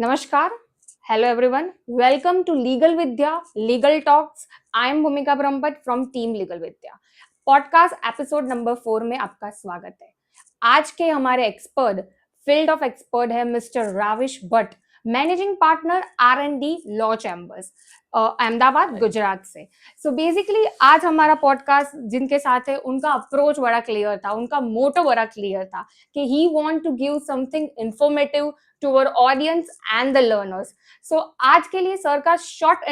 Namaskar. Hello everyone. Welcome to Legal Vidya Legal Talks. I am Bhumika Brahmpat from Team Legal Vidya. Podcast episode number 4 में आपका स्वागत है। आज के हमारे एक्सपर्ट फील्ड ऑफ एक्सपर्ट है mister Ravish Bhatt, managing partner R&D law chambers, Ahmedabad Gujarat से। So basically आज हमारा पॉडकास्ट जिनके साथ है उनका अप्रोच बड़ा क्लियर था, उनका मोटो बड़ा क्लियर था कि he want to give something informative to our audience and the learners. So आज के लिए सर का short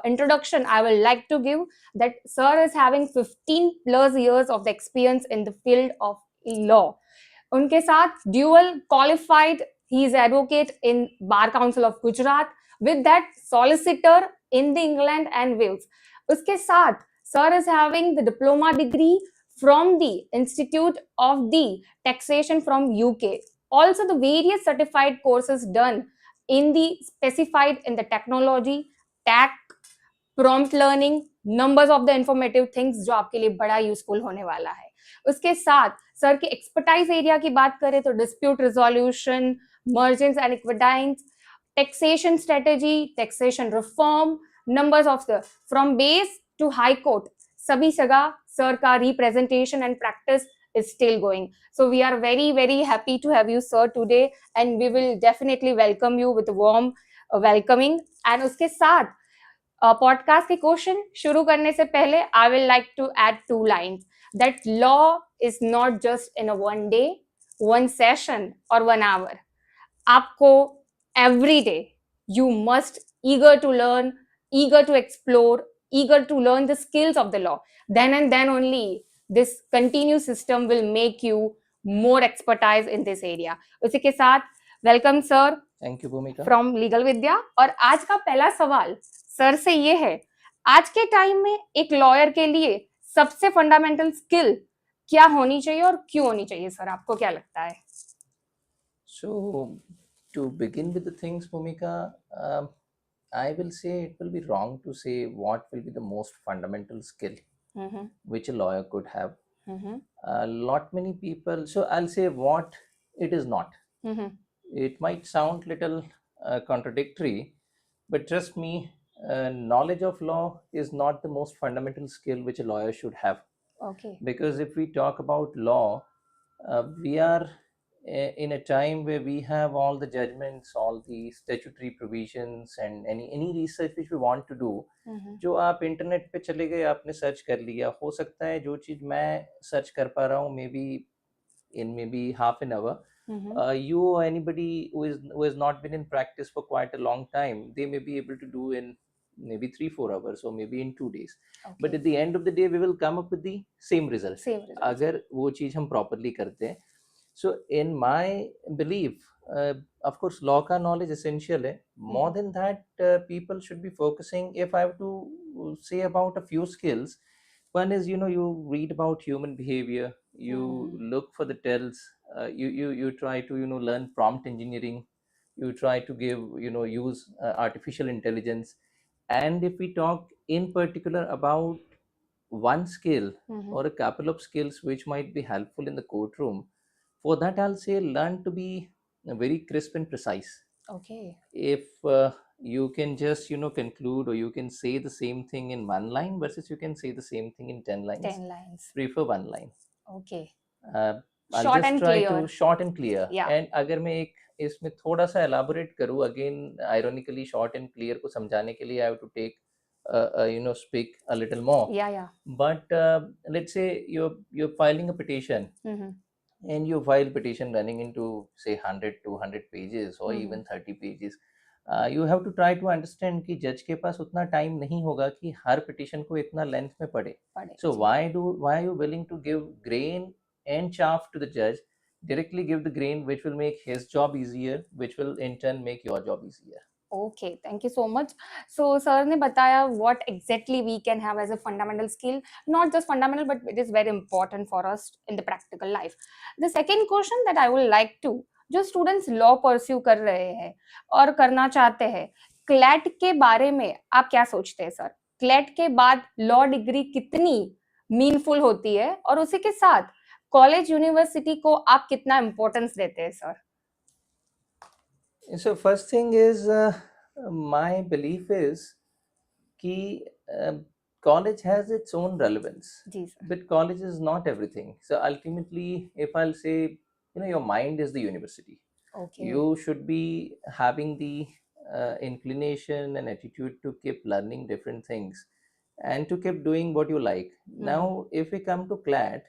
introduction I will like to give that sir is having 15 plus years of the experience in the field of law. उनके साथ dual qualified, he is advocate in Bar Council of Gujarat, with that solicitor in the England and Wales. उसके साथ sir is having the diploma degree from the Institute of the Taxation from UK. Also the various certified courses done in the specified in the technology, tech, prompt learning, numbers of the informative things जो आपके लिए बड़ा useful होने वाला है। उसके साथ sir की एक्सपर्टाइज एरिया की बात करें तो dispute resolution, mergers and acquisitions, taxation strategy, taxation reform, numbers of the from base to high court, सभी जगह सर का representation and practice is still going. So we are very happy to have you sir today and we will definitely welcome you with a warm welcoming. And उसके साथ podcast के question शुरू करने से पहले I will like to add 2 lines that law is not just in a one day, one session or 1 hour. आपको every day you must eager to learn, eager to explore, eager to learn the skills of the law. Then and then only this continuous system will make you more expertise in this area. उसी के साथ welcome sir, thank you भूमिका from legal विद्या। और आज का पहला सवाल sir से ये है, आज के टाइम में एक लॉयर के लिए सबसे फंडामेंटल स्किल क्या होनी चाहिए और क्यों होनी चाहिए सर, आपको क्या लगता है? So to begin with the things, Bhumika, I will say it will be wrong to say what will be the most fundamental skill which a lawyer could have. A lot many people, so I'll say what it is not. It might sound little contradictory, but trust me, knowledge of law is not the most fundamental skill which a lawyer should have. Okay. Because if we talk about law, we are in a time where we have all the judgments, all the statutory provisions and any research which we want to do, जो आप internet पे चले गए, आपने search कर लिया, हो सकता है जो चीज मैं सर्च कर पा रहा हूँ maybe half an hour, you or anybody who has not been in practice for quite a long time, they may be able to do in maybe 3-4 hours or maybe in 2 days. Okay. But at the end of the day, we will come up with the same result. अगर वो चीज हम properly करते हैं. So in my belief, of course, law का knowledge essential है. More than that, people should be focusing. If I have to say about a few skills, one is, you read about human behavior, you look for the tells, you try to learn prompt engineering, you try to use artificial intelligence. And if we talk in particular about one skill or a couple of skills which might be helpful in the courtroom, for that I'll say learn to be very crisp and precise. Okay. If you can just conclude, or you can say the same thing in 1 line versus you can say the same thing in 10 lines, 10 lines. prefer 1 line. Okay. I'll Short just and try clear. to short and clear. Yeah. And अगर मैं एक इसमें थोड़ा सा elaborate करूँ, again ironically short and clear को समझाने के लिए I have to take speak a little more. Yeah. But let's say you're filing a petition, and you file petition running into say 100-200 pages or even 30 pages. You have to try to understand कि जज के पास उतना time नहीं होगा कि हर petition को इतना length में पढ़े. So why are you willing to give grain and chaff to the judge? Directly give the grain, which will make his job easier, which will in turn make your job easier. Okay, thank you so much. So sir ने बताया what exactly we can have as a fundamental skill, not just fundamental but it is very important for us in the practical life. The second question that I would like to, जो students law pursue कर रहे हैं और करना चाहते हैं, CLAT के बारे में आप क्या सोचते हैं सर? क्लैट के बाद लॉ डिग्री कितनी मीनफुल होती है और उसी के साथ कॉलेज यूनिवर्सिटी को आप कितना इंपॉर्टेंस देते हैं sir? So first thing is, my belief is कि college has its own relevance, जी sir. but college is not everything. So ultimately, if I'll say, your mind is the university. Okay. You should be having the inclination and attitude to keep learning different things and to keep doing what you like. Now, if we come to CLAT,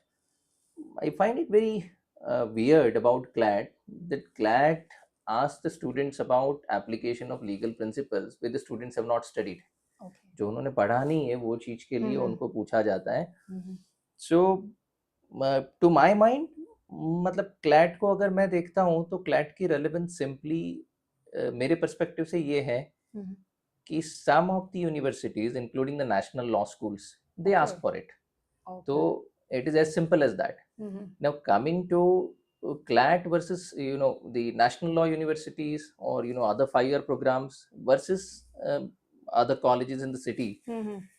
I find it very weird about CLAT that CLAT asks the students about application of legal principles which the students have not studied. Okay. जो उन्होंने पढ़ा नहीं है वो चीज के लिए उनको पूछा जाता है. सो टू माय माइंड, मतलब क्लैट को अगर मैं देखता हूँ तो क्लैट की रेलेवेंस सिंपली मेरे पर्सपेक्टिव से ये है कि some of the universities including the national law schools they ask for it. तो it is as simple as that. Now coming to CLAT versus the national law universities or other 5-year programs versus other colleges in the city.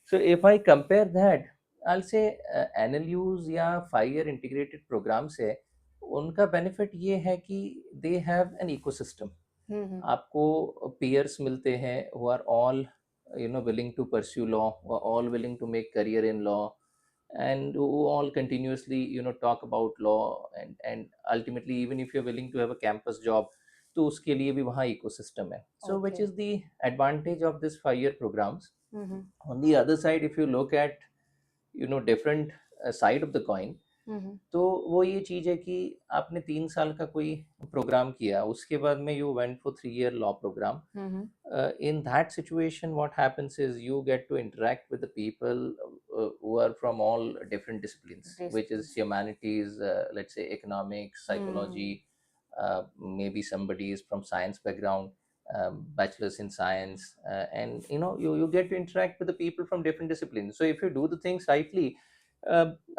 So if I compare that, I'll say NLUs या 5-year integrated programs है, उनका benefit ये है कि they have an ecosystem. आपको peers मिलते हैं who are all willing to pursue law, who are all willing to make career in law, and who all continuously talk about law, and ultimately even if you're willing to have a campus job, तो उसके लिए भी वहाँ ecosystem है. So which is the advantage of this 5-year programs. On the other side, if you look at different side of the coin, तो वो ये चीज है कि आपने 3 साल का कोई प्रोग्राम किया, उसके बाद में you went for 3-year law program. In that situation, what happens is you get to interact with the people who are from all different disciplines, which is humanities, let's say economics, psychology, maybe somebody is from science background, bachelor's in science, and you get to interact with the people from different disciplines. So if you do the things rightly,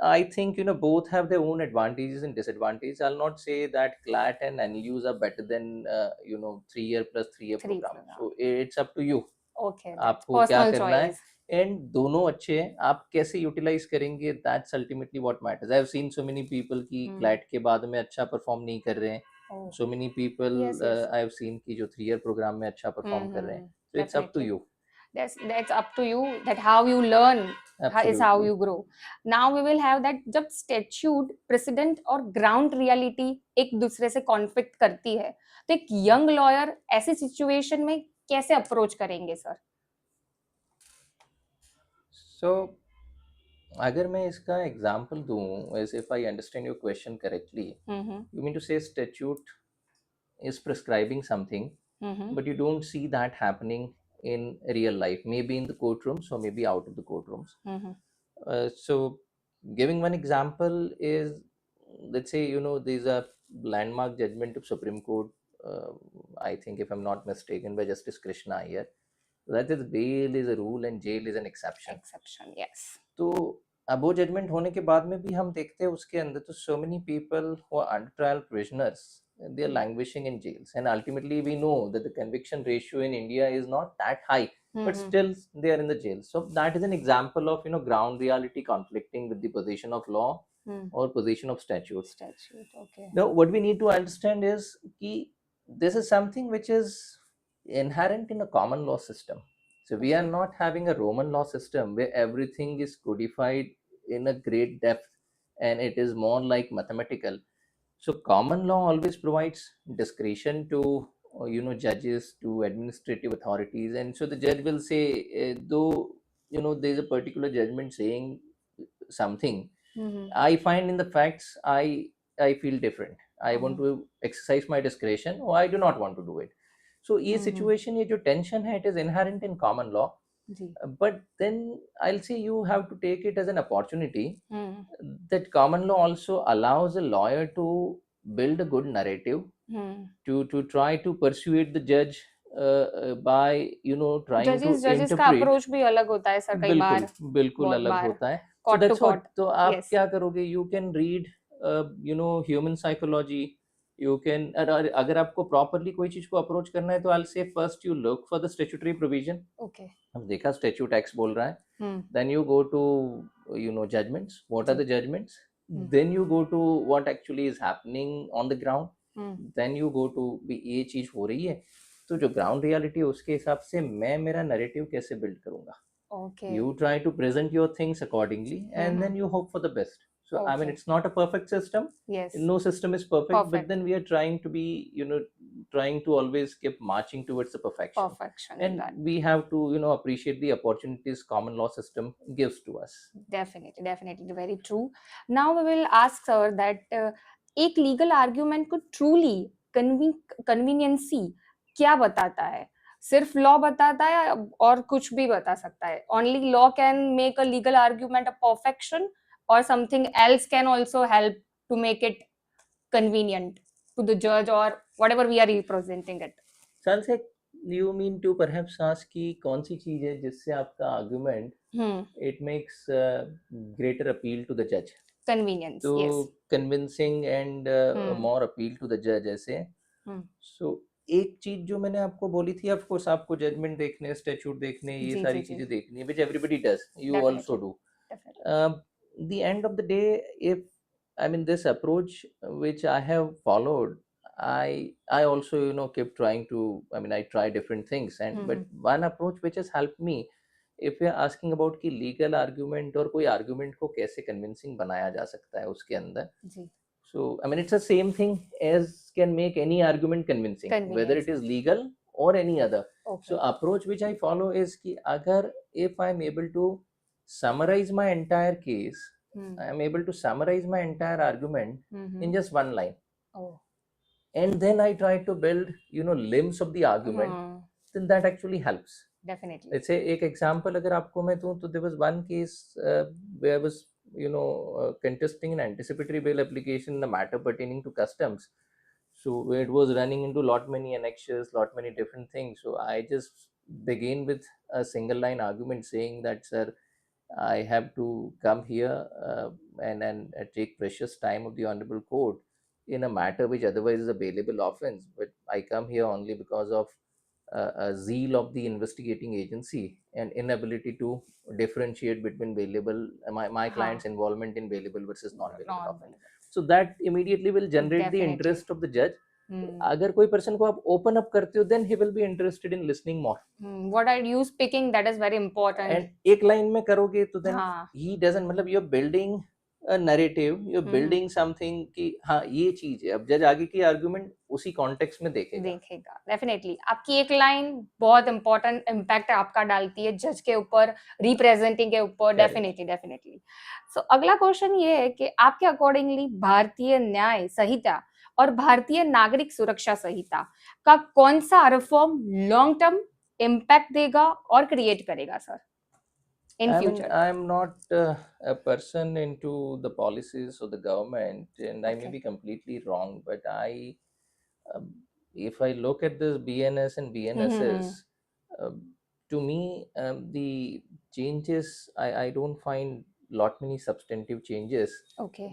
I think both have their own advantages and disadvantages. I'll not say that CLAT and NLUs are better than 3-year plus 3-year program. So it's up to you. Okay, आपको क्या करना है, and दोनों अच्छे हैं, आप कैसे utilise करेंगे, that's ultimately what matters. I have seen so many people कि CLAT के बाद में अच्छा परफॉर्म नहीं कर रहे हैं. So many people I have seen कि जो 3-year program में अच्छा परफॉर्म कर रहे हैं. So it's up to you. That's up to you, that how you learn. Absolutely. Is how you grow. Now we will have that जब statute, precedent और ground reality एक दूसरे से conflict करती है, तो एक young lawyer ऐसी situation में कैसे approach करेंगे सर? So अगर मैं इसका एग्जांपल दूं, as if I understand your question correctly, you mean to say statute is prescribing something, but you don't see that happening in real life, maybe in the courtrooms or maybe out of the courtrooms. So giving one example is, let's say there's a landmark judgment of Supreme Court, I think if I'm not mistaken, by Justice Krishna Iyer, that is bail is a rule and jail is an exception. Yes. तो अब वो judgement होने के बाद में भी हम देखते हैं उसके अंदर तो so many people who are under trial prisoners, they are languishing in jails, and ultimately we know that the conviction ratio in India is not that high, but still they are in the jail. So that is an example of ground reality conflicting with the position of law or position of statute. Okay. Now what we need to understand is कि this is something which is inherent in a common law system. So we are not having a Roman law system where everything is codified in a great depth and it is more like mathematical. So common law always provides discretion to judges, to administrative authorities, and so the judge will say, though there is a particular judgment saying something, I find in the facts I feel different. I want to exercise my discretion, or I do not want to do it. So ये situation, ये जो tension है, it is inherent in common law. But then I'll say you have to take it as an opportunity that common law also allows a lawyer to build a good narrative, to try to persuade the judge by trying judges to interpret. का approach भी अलग होता है sir कई बार. बिल्कुल अलग होता है. So that's what. तो आप क्या करोगे? You can read human psychology. You can अगर आपको properly कोई चीज को approach करना है तो I'll say first you look for the statutory provision. Okay. अब देखा statute X बोल रहा है. Then you go to judgments. What are the judgments? Then you go to what actually is happening on the ground. Then you go to भी ये चीज हो रही है, तो जो ग्राउंड रियलिटी है उसके हिसाब से मैं मेरा नैरेटिव कैसे बिल्ड करूंगा. Okay. You try to present your things accordingly, and then you hope for the best. So I mean, Okay. it's not a perfect system. Yes. No system is perfect, but Perfect. then we are trying to be, trying to always keep marching towards the perfection. Perfection in And that. we have to, appreciate the opportunities common law system gives to us. Definitely, definitely, very true. Now we will ask sir that एक legal argument को truly conveniency क्या बताता है? सिर्फ law बताता है या और कुछ भी बता सकता है? Only law can make a legal argument a perfection, or something else can also help to make it convenient to the judge or whatever we are representing it. Sal से you mean to perhaps ask कि कौन सी चीज है जिससे आपका argument it makes greater appeal to the judge. Convenience, तो yes. convincing and more appeal to the judge ऐसे. So एक चीज जो मैंने आपको बोली थी, ऑफ कोर्स आपको जजमेंट देखने, स्टैट्यूट देखने, ये जी, सारी जी, जी. चीजें देखनी है, which everybody does, you Definitely. also do. Definitely. The end of the day, if I mean this approach which I have followed, I also keep trying to, I mean I try different things, and but one approach which has helped me, if you are asking about कि legal argument और कोई argument को कैसे convincing बनाया जा सकता है उसके अंदर, जी. so I mean it's the same thing as can make any argument convincing, whether it is legal or any other. Okay. So approach which I follow is कि अगर if I'm able to summarize my entire case, I am able to summarize my entire argument in just one line. Oh. And then I try to build limbs of the argument, then that actually helps. Definitely. Let's say एक example अगर आपको मैं दूं, तो there was one case where I was contesting an anticipatory bail application in a matter pertaining to customs. So it was running into lot many annexures, lot many different things. So I just began with a single line argument saying that, sir, I have to come here and take precious time of the honorable court in a matter which otherwise is a bailable offense, but I come here only because of a zeal of the investigating agency and inability to differentiate between bailable, my client's involvement in bailable versus non-bailable offense. So that immediately will generate the interest of the judge. अगर कोई person को आप open up करते हो, then he will be interested in listening more. What are you speaking, that is very important. And एक line में करोगे तो then he doesn't, मतलब you're building a narrative, you're building something कि हाँ ये चीज है, अब जज आगे की आर्गुमेंट उसी कॉन्टेक्स्ट में देखेगा. डेफिनेटली आपकी एक लाइन बहुत इंपॉर्टेंट इम्पैक्ट आपका डालती है जज के ऊपर, रिप्रेजेंटिंग के ऊपर. डेफिनेटली. सो अगला क्वेश्चन ये है कि आपके अकॉर्डिंगली भारतीय न्याय संहिता और भारतीय नागरिक सुरक्षा संहिता का कौन सा रिफॉर्म लॉन्ग टर्म इम्पैक्ट देगा और क्रिएट करेगा sir in future? I'm not a person into the policies of the government, and I may be completely wrong, but if I look at this BNS and BNSS, to me the changes, I don't find lot many substantive changes,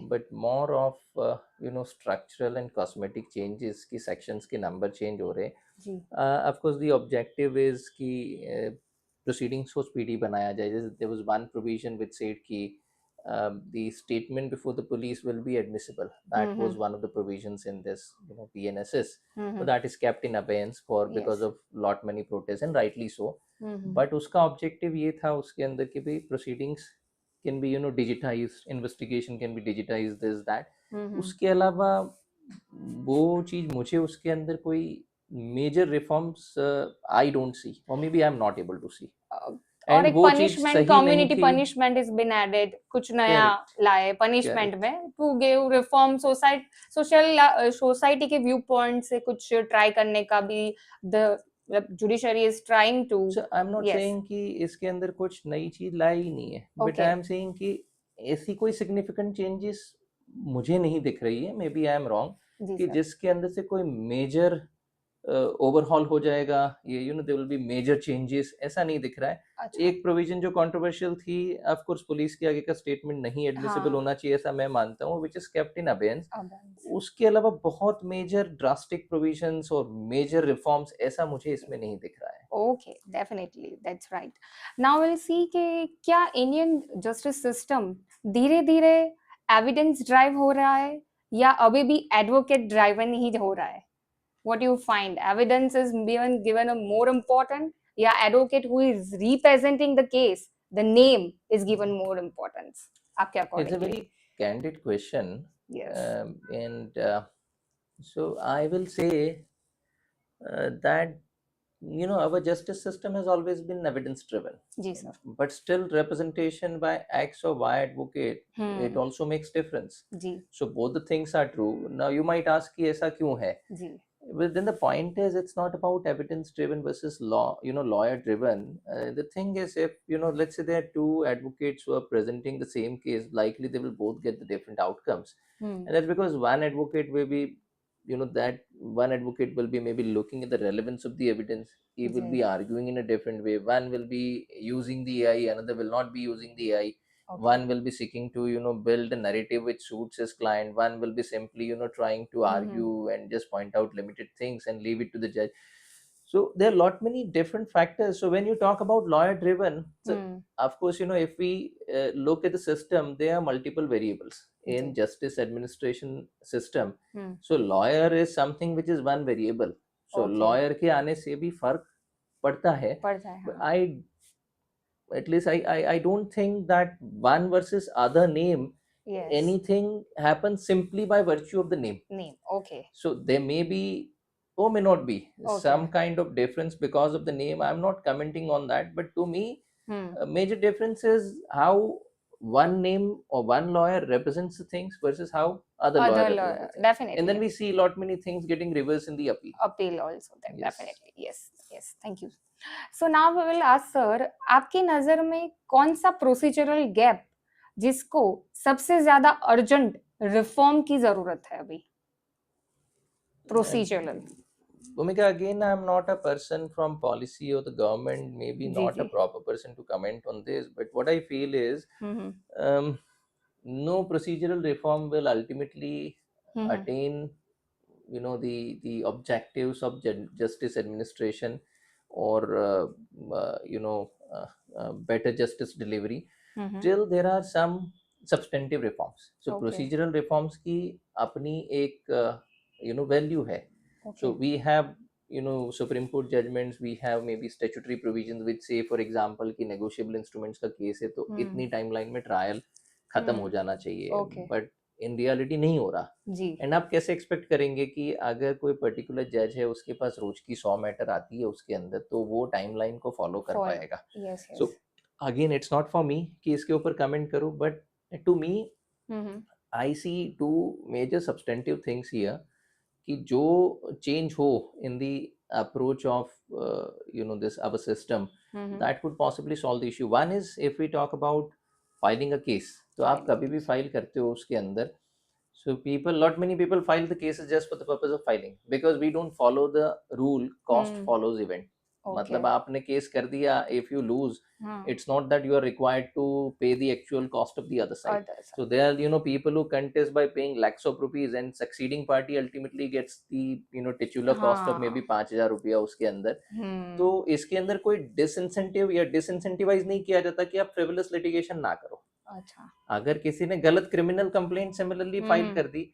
but more of structural and cosmetic changes कि sections के number change हो रहे. Of course the objective is कि proceedings को speedy बनाया जाए. There was one provision which said कि the statement before the police will be admissible. That was one of the provisions in this PNSS. So that is kept in abeyance for because of lot many protests, and rightly so. But उसका objective ये था उसके अंदर कि भाई proceedings can be digitized, investigation can be digitized, this that. उसके अलावा वो चीज मुझे उसके अंदर कोई major reforms I don't see, or maybe I'm not able to see. और एक punishment, community punishment has been added, कुछ नया लाए punishment में, to give reform society के viewpoint से कुछ try करने का भी the judiciary is trying to. So I'm not saying कि इसके अंदर कुछ नई चीज लाई ही नहीं है, but I am saying कि ऐसी कोई significant changes मुझे नहीं दिख रही है, maybe I am wrong, कि जिसके अंदर से कोई major ओवरहॉल हो जाएगा, ये there will be major changes, ऐसा नहीं दिख रहा है. एक प्रोविजन जो कंट्रोवर्शियल थी, ऑफ कोर्स पुलिस के आगे का स्टेटमेंट नहीं एडमिसिबल होना चाहिए, ऐसा मैं मानता हूँ, which is kept in abeyance. उसके अलावा बहुत मेजर ड्रास्टिक प्रोविजंस और मेजर रिफॉर्म्स ऐसा मुझे इसमें नहीं दिख रहा है. Okay, definitely, that's right. Now will see कि क्या इंडियन जस्टिस सिस्टम धीरे-धीरे एविडेंस ड्राइव हो रहा है या अभी भी एडवोकेट ड्राइवन ही हो रहा है? What you find? Evidence is being given a more important, या advocate who is representing the case, the name is given more importance? आपके It's a accordingly? very candid question, Yes. and so I will say that our justice system has always been evidence driven, ji sir. but still representation by X or Y advocate, it also makes difference. Ji So both the things are true. Now you might ask कि ऐसा क्यों है? जी Well, then the point is it's not about evidence driven versus law, lawyer driven. The thing is, if let's say there are two advocates who are presenting the same case, likely they will both get the different outcomes. And that's because one advocate will be, that one advocate will be maybe looking at the relevance of the evidence. He will be ji arguing in a different way. One will be using the AI, another will not be using the AI. okay One will be seeking to build a narrative which suits his client. One will be simply trying to argue and just point out limited things and leave it to the judge. So there are lot many different factors. So when you talk about lawyer driven, so of course if we look at the system, there are multiple variables in ji justice administration system. Hmm So lawyer is something which is one variable. So okay lawyer के आने से भी फर्क पड़ता है. पढ़ता है But हाँ at least I don't think that one versus other name, yes anything happens simply by virtue of the name. name okay So there may be or may not be some okay kind of difference because of the name. I'm not commenting on that, but to me hmm a major difference is how one name or one lawyer represents the things versus how other lawyer other represents lawyer the things. And definitely then we see lot many things getting reversed in the appeal. appeal also then Yes. definitely yes thank you. So now we will ask sir, आपकी नजर में कौन सा procedural gap जिसको सबसे ज्यादा urgent reform की जरूरत है अभी procedural? Bhumika, again, I'm not a person from policy or the government, maybe जी not a जी proper person to comment on this, but what I feel is um, no procedural reform will ultimately attain the objectives of justice administration or better justice delivery till there are some substantive reforms. So Okay. procedural reforms की अपनी एक value है. So okay we have Supreme Court judgments, we have maybe statutory provisions which say for example कि negotiable instruments का case है तो इतनी timeline में ट्रायल खत्म हो जाना चाहिए, Okay. बट इन रियलिटी नहीं हो रहा. जी एंड आप कैसे एक्सपेक्ट करेंगे कि अगर कोई पर्टिकुलर जज है उसके पास रोज की 100 मैटर आती है उसके अंदर, तो वो टाइमलाइन को फॉलो कर Follow. पाएगा? yes yes so again it's not for me कि इसके ऊपर कमेंट करूं, but to me I see two major substantive things here कि जो चेंज हो in the approach of this our system that could possibly solve the issue. One is if we talk about filing a case, तो आप कभी भी file करते हो उसके अंदर, so lot many people file the cases just for the purpose of filing because we don't follow the rule cost follows event. मतलब आपने केस कर दिया, if you lose, it's not that you are required to pay the actual cost of the other side. So there are people who contest by paying lakhs of rupees and succeeding party ultimately gets the titular cost of maybe 5,000 रुपया उसके अंदर. तो इसके अंदर कोई disincentive या disincentivise नहीं किया जाता कि आप फ्रिवलस लिटिगेशन ना करो. अच्छा अगर किसी ने गलत क्रिमिनल कंप्लेंट सिमिलरली फाइल कर दी,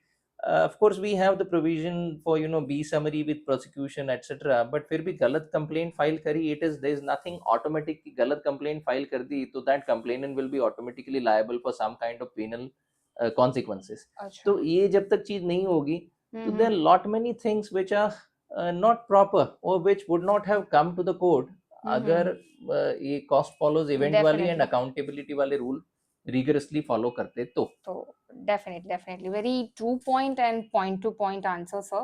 of course we have the provision for be summary with prosecution etc, but फिर भी गलत कंप्लेंट फाइल करी, there is nothing automatic कि गलत कंप्लेंट फाइल कर दी तो that complainant will be automatically liable for some kind of penal consequences. तो ये जब तक चीज नहीं होगी तो there are lot many things which are not proper or which would not have come to the court अगर ये cost follows event वाली and accountability वाले रूल rigorously follow करते तो definitely very true point and point to point answer sir.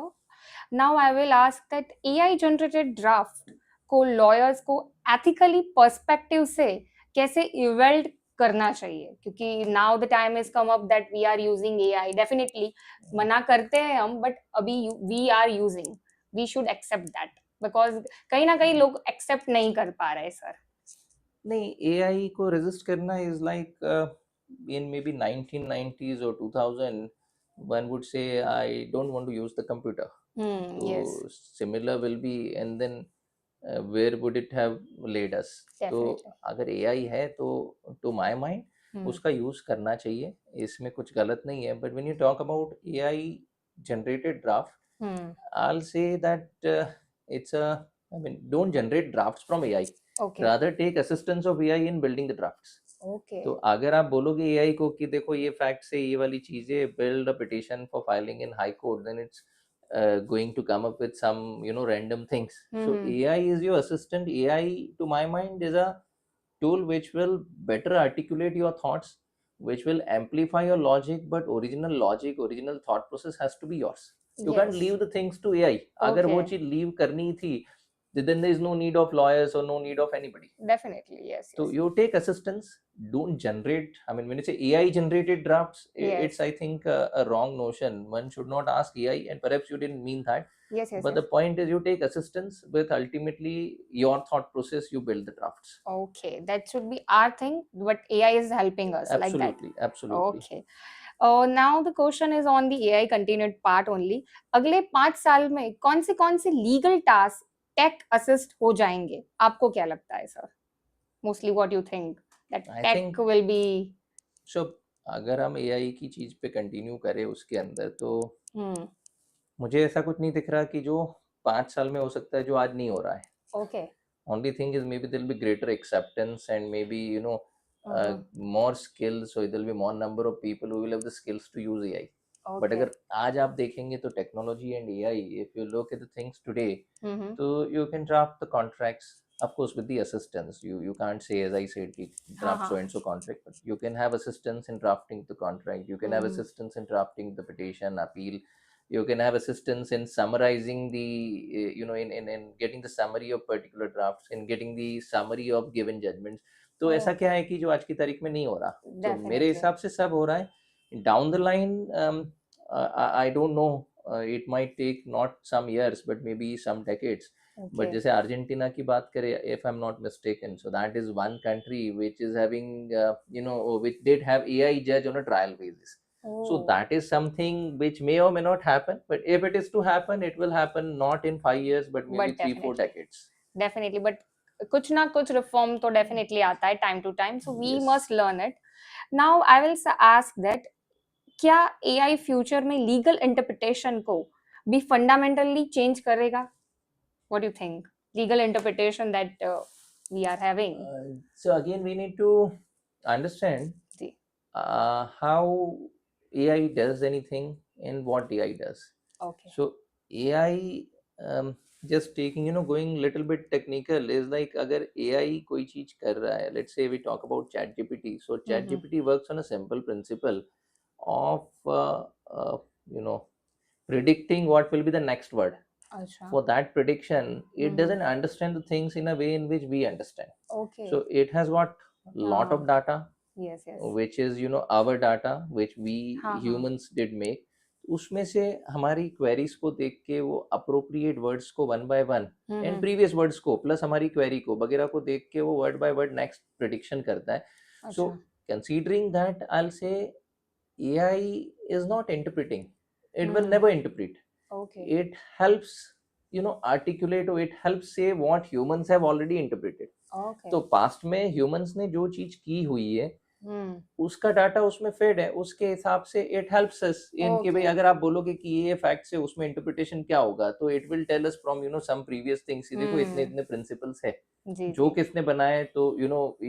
Now I will ask that AI generated draft को lawyers को ethically perspective से कैसे evaluate करना चाहिए, क्योंकि now the time has come up that we are using AI, definitely मना करते हैं हम, but अभी we are using, we should accept that because कहीं ना कहीं लोग accept नहीं कर पा रहे सर. नहीं, AI को resist करना is like in maybe 1990s or 2000 one would say I don't want to use the computer. So yes similar will be, and then where would it have laid us? तो definitely अगर AI है तो to my mind उसका use करना चाहिए, इसमें कुछ गलत नहीं है. But when you talk about AI generated draft, I'll say that it's a, I mean, don't generate drafts from AI. Okay. Rather take assistance of AI in building the drafts. Okay. तो अगर आप बोलोगे AI को कि देखो ये fact से ये वाली चीजें, build a petition for filing in high court, then it's going to come up with some random things. So AI is your assistant. AI to my mind is a tool which will better articulate your thoughts, which will amplify your logic, but original logic, original thought process has to be yours. You can't leave the things to AI. अगर वो चीज leave करनी थी, then there is no need of lawyers or no need of anybody. Definitely, yes. So you take assistance, don't generate. I mean, when you say AI generated drafts, it's I think a wrong notion. One should not ask AI, and perhaps you didn't mean that. Yes. But the point is, you take assistance with ultimately your thought process. You build the drafts. Okay, that should be our thing, but AI is helping us like that. Absolutely. Okay. Now the question is on the AI continued part only. अगले 5 साल में कौन से legal task take assist हो जाएंगे? आपको क्या लगता है sir? Mostly what you think that tech will be. So अगर हम AI की चीज पे कंटिन्यू करें उसके अंदर, तो मुझे ऐसा कुछ नहीं दिख रहा कि जो 5 साल में हो सकता है जो आज नहीं हो रहा है. Okay. Only thing is maybe there'll be greater acceptance and maybe more skills, so there'll be more number of people who will have the skills to use AI. Okay. But अगर आज आप देखेंगे तो technology and AI, if you look at the things today, so you can draft the contracts, of course with the assistance. You can't say, as I said, draft so and so contract, but you can have assistance in drafting the contract. You can have assistance in drafting the petition, appeal. You can have assistance in summarizing the in getting the summary of particular drafts, in getting the summary of given judgments. तो ऐसा क्या है कि जो आज की तारीख में नहीं हो रहा? तो मेरे हिसाब से सब हो रहा है. Down the line, I don't know, it might take not some years but maybe some decades. But जैसे अर्जेंटीना की बात करें, if I'm not mistaken, so that is one country which is having which did have AI judge on a trial basis. So that is something which may or may not happen, but if it is to happen, it will happen not in 5 years but maybe 3-4 decades. Definitely, but कुछ ना कुछ reform तो definitely आता है time to time, so we must learn it. Now I will ask that, क्या AI future में legal interpretation को भी फंडामेंटली चेंज करेगा? What do you think? Legal interpretation that we are having. So again, we need to understand how AI does anything and what AI does. Okay. So AI, just taking going little bit technical, is like अगर AI कोई चीज कर रहा है, let's say we talk about ChatGPT. So ChatGPT works on a simple principle of predicting what will be the next word. For that prediction, it doesn't understand the things in a way in which we understand. Okay. So it has got lot of data. Yes. Which is our data which we humans did make. उसमें से हमारी queries को देख के वो appropriate words को one by one and previous words को plus हमारी क्वेरी को वगैरह को देख के वो word by word next prediction करता है. So considering that, I will say AI is not interpreting. It will never interpret. Okay. It helps articulate, or it helps say what humans have already interpreted. Okay. तो past में humans ने जो चीज की हुई है उसका डाटा उसमें फेड है, उसके हिसाब से इट हेल्प्स अस इन कि भाई अगर आप बोलोगे कि ये फैक्ट्स है, उसमें इंटरप्रिटेशन क्या होगा, तो it will tell us from some previous things, देखो इतने इतने प्रिंसिपल्स है जो किसने बनाए, तो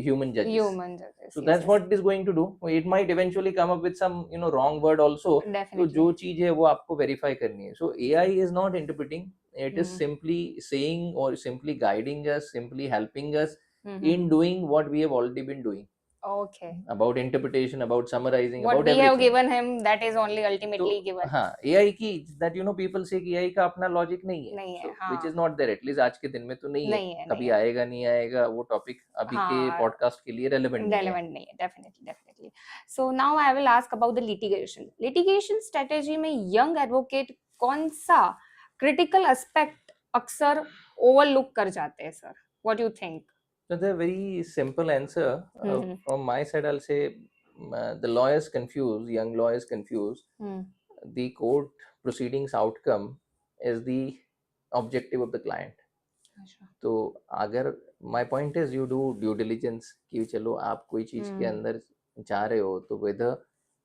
ह्यूमन जजेस. So that's what it is going to do. It might eventually come up with some wrong word also. तो जो चीज है वो आपको वेरीफाई करनी है. So AI is not interpreting. It is simply saying or simply guiding us, simply helping us in doing what we have already been doing. Okay. About interpretation, about summarizing, what about we everything. have given him, that is only ultimately given. हाँ, AI की that people say कि AI का अपना logic नहीं है. नहीं है. So, which is not there, at least आज के दिन में तो नहीं है. कभी आएगा नहीं आएगा वो टॉपिक अभी के पॉडकास्ट के लिए रेलेवेंट नहीं है. Definitely. So now I will ask about the litigation strategy में young advocate कौन सा critical aspect अक्सर overlook कर जाते हैं sir? What do you think? So the very simple answer from my side, I'll say the lawyers confuse, young lawyers confuse the court proceedings outcome is the objective of the client. तो अगर my point is you do due diligence कि चलो आप कोई चीज के अंदर जा रहे हो, तो whether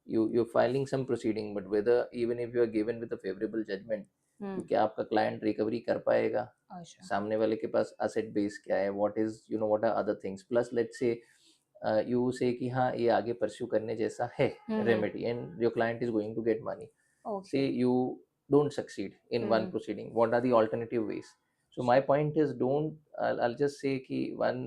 you're filing some proceeding, but whether even if you are given with a favorable judgment, तो क्या आपका क्लाइंट रिकवरी कर पाएगा, अच्छा सामने वाले के पास असेट बेस क्या है, what is what are other things, plus let's say you say कि हाँ ये आगे परस्यू करने जैसा है remedy and your client is going to get money, say you don't succeed in one proceeding, what are the alternative ways? So my point is, don't I'll just say ki one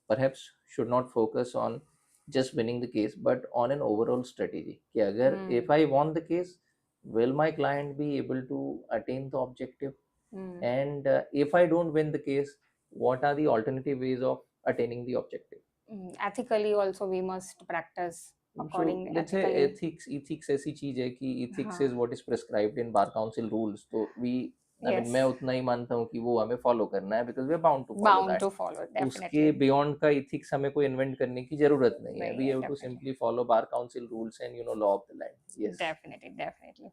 perhaps should not focus on just winning the case, but on an overall strategy ki agar if I won the case, will my client be able to attain the objective, and if I don't win the case, what are the alternative ways of attaining the objective? ethically also we must practice according So let's say ethically. ethics ऐसी चीज है कि ethics हाँ is what is prescribed in bar council rules, तो we I mean yes मैं उतना ही मानता हूँ कि वो हमें फॉलो करना है, because we are bound to follow bound that. to follow उसके definitely बियॉन्ड का ethics हमें कोई इन्वेंट करने की जरूरत नहीं है, नहीं we है have to definitely simply follow bar council rules and law of the land. Yes. Definitely definitely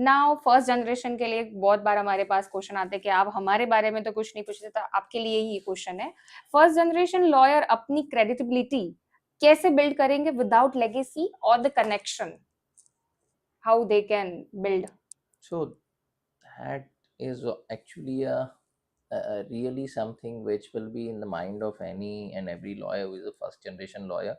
now first generation के लिए बहुत बार हमारे पास क्वेश्चन आते हैं कि आप हमारे बारे में तो कुछ नहीं पूछते, तो आपके लिए ही क्वेश्चन है, फर्स्ट जनरेशन लॉयर अपनी क्रेडिबिलिटी कैसे बिल्ड करेंगे विदाउट लेगेसी और the connection, how they can build? So that is actually a really something which will be in the mind of any and every lawyer who is a first generation lawyer.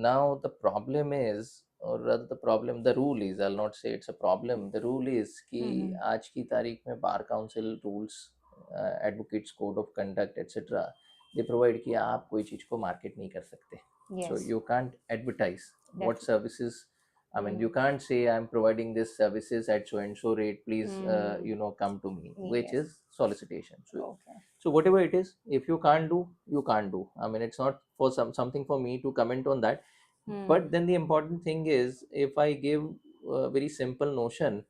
Now the problem is, or rather the rule is, I'll not say it's a problem, the rule is कि आज की तारीख में bar council rules, advocates code of conduct etcetera, they provide कि आप कोई चीज को मार्केट नहीं कर सकते, so you can't advertise what services, I mean you can't say I'm providing this services at so and so rate, please come to me, which is solicitation. So whatever it is, if you can't do, you can't do. I mean it's not for something for me to comment on that. But then the important thing is, if I give a very simple notion,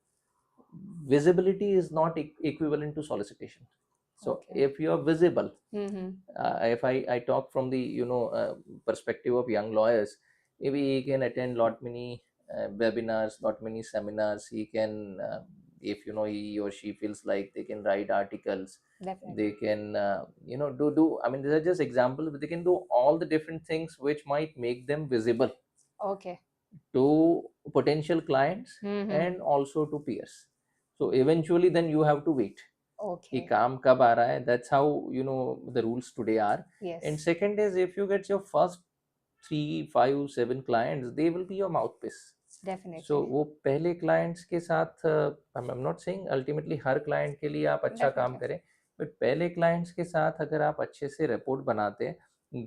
visibility is not equivalent to solicitation. So if you are visible, if I talk from the perspective of young lawyers, maybe he can attend lot many webinars, lot many seminars, he can if he or she feels like, they can write articles, they can do I mean these are just examples, but they can do all the different things which might make them visible to potential clients and also to peers. So eventually then you have to wait कि काम कब आ रहा है, that's how the rules today are. And second is, if you get your first 3, 5, 7 clients, they will be your mouthpiece. Definitely. So वो पहले clients के साथ I'm not saying ultimately her client के लिए आप अच्छा काम करें, but पहले clients के साथ अगर आप अच्छे से report बनाते हैं,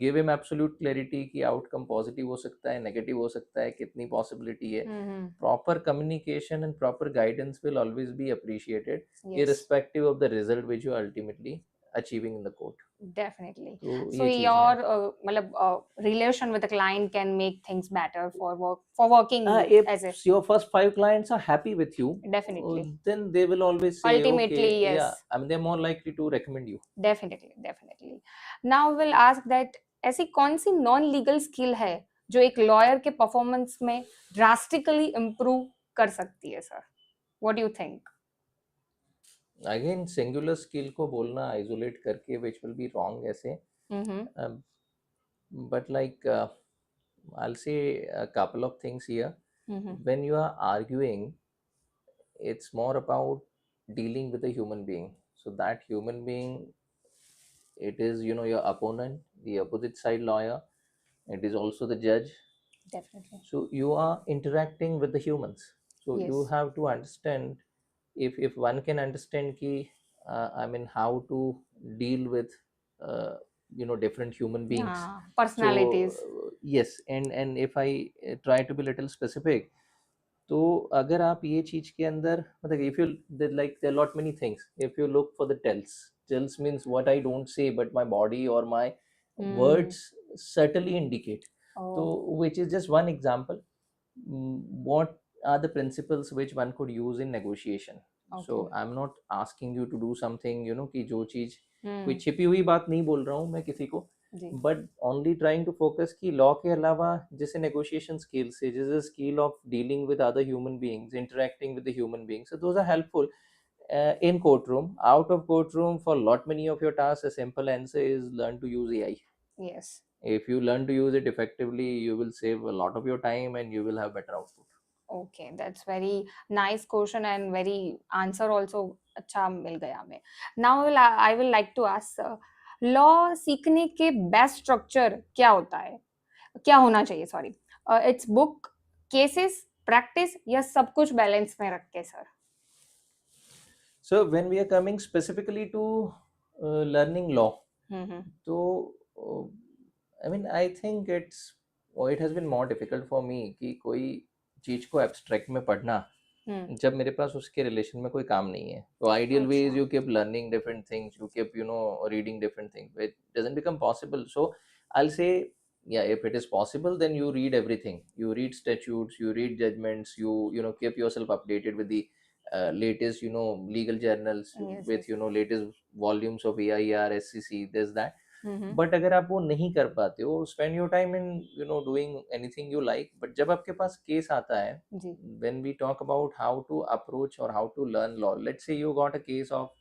give him absolute clarity कि outcome positive हो सकता है, negative हो सकता है, कितनी possibility है, proper communication and proper guidance will always be appreciated, irrespective of the result which you are ultimately achieving in the court. Definitely. तो So ये चीज़ your relation with the client can make things better for working if as a your first 5 clients are happy with you, definitely then they will always say ultimately okay, yes yeah, I mean they're more likely to recommend you. definitely. Now we'll ask that ऐसी कौन सी non legal skill है जो एक lawyer के performance में drastically improve कर सकती है sir? What do you think? Again singular skill को बोलना आइसोलेट करके which will be wrong ऐसे, but like I'll say a couple of things here. When you are arguing, it's more about dealing with a human being. So that human being, it is your opponent, the opposite side lawyer, it is also the judge. Definitely. So you are interacting with the humans, so you Yes. have to understand, if one can understand ki I mean how to deal with different human beings, personalities. so yes, and if I try to be little specific, तो अगर आप ये चीज के अंदर मतलब if you like there are lot many things, if you look for the tells means what I don't say but my body or my words subtly indicate, so which is just one example. What are the principles which one could use in negotiation? So I'm not asking you to do something कि जो चीज कोई छिपी हुई बात नहीं बोल रहा हूँ मैं किसी को, but only trying to focus कि लॉ के अलावा जैसे नेगोशिएशन स्किल्स है, जैसे skill of dealing with other human beings, interacting with the human beings, so those are helpful in courtroom. Out of courtroom, for lot many of your tasks, a simple answer is learn to use AI. Yes. If you learn to use it effectively, you will save a lot of your time and you will have better output. Okay, that's very nice question and very answer also अच्छा मिल गया हमें. Now I will like to ask law सीखने के best structure क्या होता है, क्या होना चाहिए, sorry, it's book, cases, practice या सब कुछ बैलेंस में रख के sir? So when we are coming specifically to learning law, so I mean I think it has been more difficult for me कि कोई चीज को एब्स्ट्रैक्ट में पढ़ना जब मेरे पास उसके रिलेशन में कोई काम नहीं है. तो ideal way is you keep learning different things, you keep reading different things. It doesn't become possible. So I will से yeah, if it is possible, then you read everything. You read statutes, you read judgments, you keep yourself updated with the latest legal journals, Yes, with yes. latest volumes of AIR, SCC, there's that. But अगर आप वो नहीं कर पाते हो, spend your time in doing anything you like. But जब आपके पास केस आता है, when we talk about how to approach और how to learn law, let's say you got a case of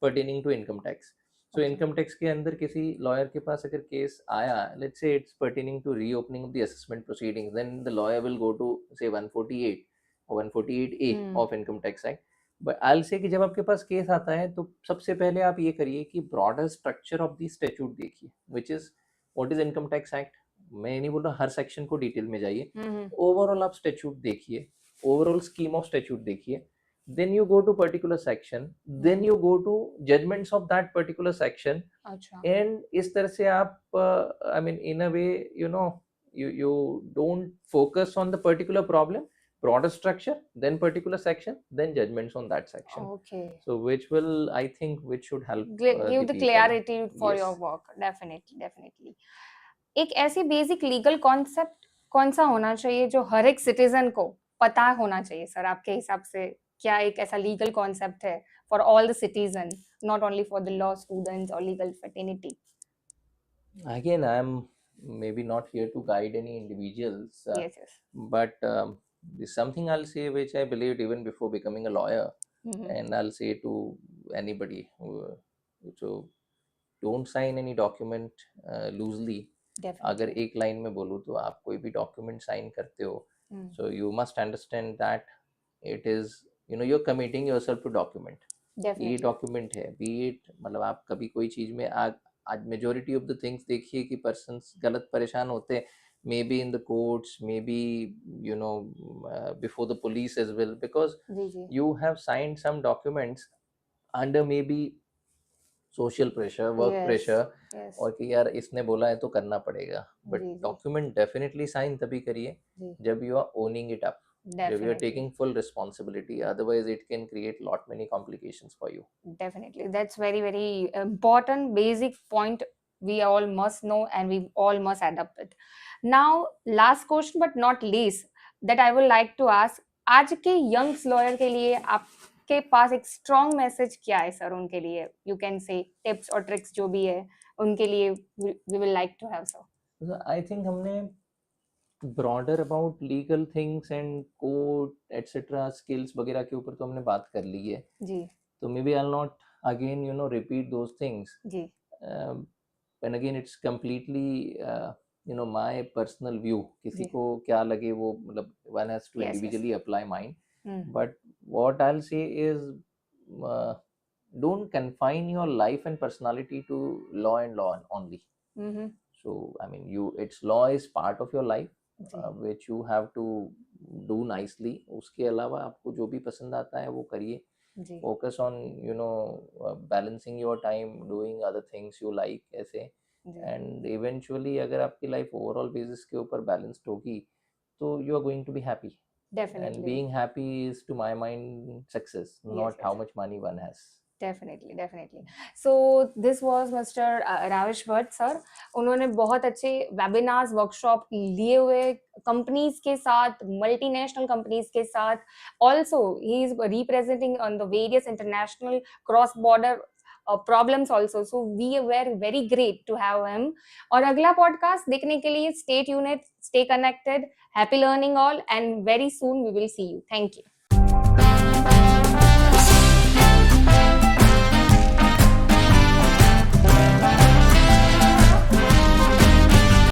pertaining to income tax. So income tax के अंदर किसी lawyer के पास अगर केस आया, let's say it's pertaining to reopening of the assessment proceedings, then the lawyer will go to say 148 और 148A of income tax act. But I will say कि जब आपके पास केस आता है तो सबसे पहले आप ये करिए कि broader structure of the statute देखिए, which is what is income tax act. मैं ये नहीं बोल रहा हर सेक्शन को डिटेल में जाइए, ओवरऑल आप स्टैट्यूट देखिए, ओवरऑल स्कीम ऑफ स्टैट्यूट देखिए, then you go to particular section, then you go to judgments of that particular section. अच्छा. and इस तरह से आप I mean in a way you don't focus on the particular problem, broader structure, then particular section, then judgments on that section. Okay. So which will, I think, which should help give the people. clarity for Yes. your work. Definitely. एक ऐसी basic legal concept कौन सा होना चाहिए जो हर एक citizen को पता होना चाहिए सर, आपके हिसाब से? क्या एक ऐसा लीगल कॉन्सेप्ट है for all the citizen, not only for the law students और legal fraternity? Again, I'm maybe not here to guide any individuals. Yes. But there's something I'll say which I believed even before becoming a lawyer, and I'll say to anybody. So don't sign any document loosely. अगर एक line में बोलूँ तो आप कोई भी document sign करते हो, so you must understand that it is you're committing yourself to document. ये डॉक्यूमेंट है, be it मतलब आप कभी कोई चीज में आज मेजोरिटी ऑफ द थिंग्स देखिए कि पर्सन्स गलत परेशान होते हैं, maybe in the courts, maybe before the police as well, because you have signed some documents under maybe social pressure, work pressure, और कि यार इसने बोला है तो करना पड़ेगा. बट डॉक्यूमेंट डेफिनेटली साइन तभी करिए जब you are owning it up, जब you are taking full responsibility. Otherwise it can create lot many complications for you. Definitely, that's very important basic point we all must know and we all must adapt it. Now last question but not least that I would like to ask, आज के Young's lawyer के लिए आपके पास एक strong message क्या है sir उनके लिए? यू कैन से टिप्स और ट्रिक्स जो भी है उनके लिए we will like to have sir. I think हमने broader about legal things and court etcetera skills वगैरह के ऊपर तो हमने बात कर ली है जी. तो maybe I will not again repeat those things जी. And again it's completely my personal view. किसी को क्या लगे वो मतलब one has to individually apply mine. But what I'll say is don't confine your life and personality to law and law only. So I mean it's law is part of your life which you have to do nicely. उसके अलावा आपको जो भी पसंद आता है वो करिए. Focus on balancing your time, doing other things you like ऐसे. एंड इवेंचुअली अगर आपकी लाइफ ओवरऑल बेसिस के ऊपर बैलेंस्ड होगी तो you are going to be happy. Definitely. And being happy is to my mind success, not how much money one has. Definitely. So this was Mr. Ravish Bhatt sir. उन्होंने बहुत अच्छे webinars workshop लिए हुए companies के साथ, multinational companies के साथ. Also he is representing on the various international cross border problems also, so we were very great to have him. और अगला पॉडकास्ट देखने के लिए stay tuned, stay connected, happy learning all, and very soon we will see you. Thank you.